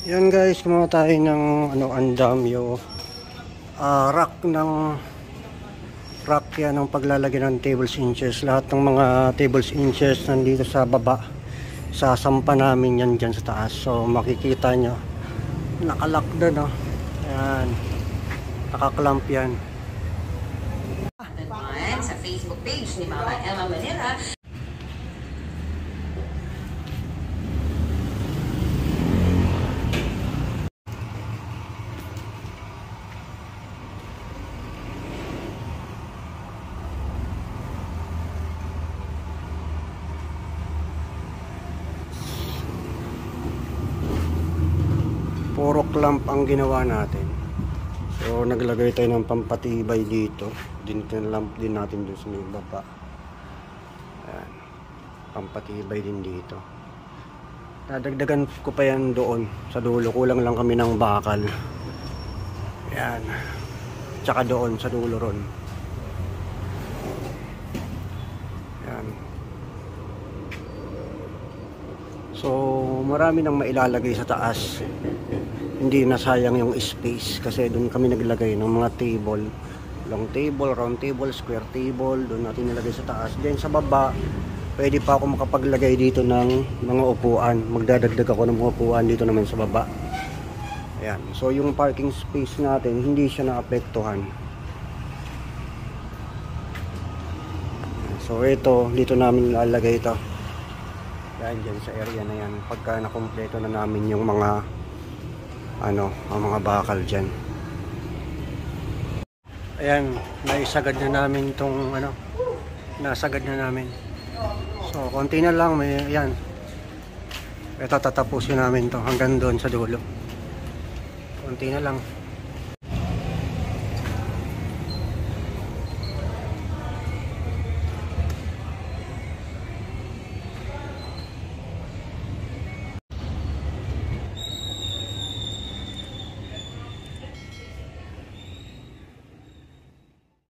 Yan guys, kumuha tayo ng andamyo. Rack yan ng paglalagyan ng tables inches. Lahat ng mga tables inches nandito sa baba. Sasampa namin yan dyan sa taas. So makikita nyo, nakalock doon, oh. Ayan, nakaklamp yan. Sa Facebook page ni Mama Emma Manila. Puro clamp ang ginawa natin. So naglagay tayo ng pampatibay dito. Lamp din natin doon sa may baba. Ayan, pampatibay din dito. Nadagdagan ko pa yan doon sa dulo. Kulang lang kami ng bakal. Ayan, tsaka doon sa dulo ron. Ayan. So marami nang mailalagay sa taas. Hindi na sayang yung space kasi doon kami naglagay ng mga table, long table, round table, square table. Doon natin nilagay sa taas. Then sa baba pwede pa ako makapaglagay dito ng mga upuan. Magdadagdag ako ng mga upuan dito naman sa baba. Ayan. So yung parking space natin hindi siya naapektuhan. So ito, dito namin ilalagay ito. Yan dyan sa area na yan. Pagka nakompleto na namin yung mga ang mga bakal dyan. Ayan, naisagad na namin itong nasagad na namin. So konti na lang, ayan. Ito tatapusin namin to hanggang doon sa dulo. Konti na lang.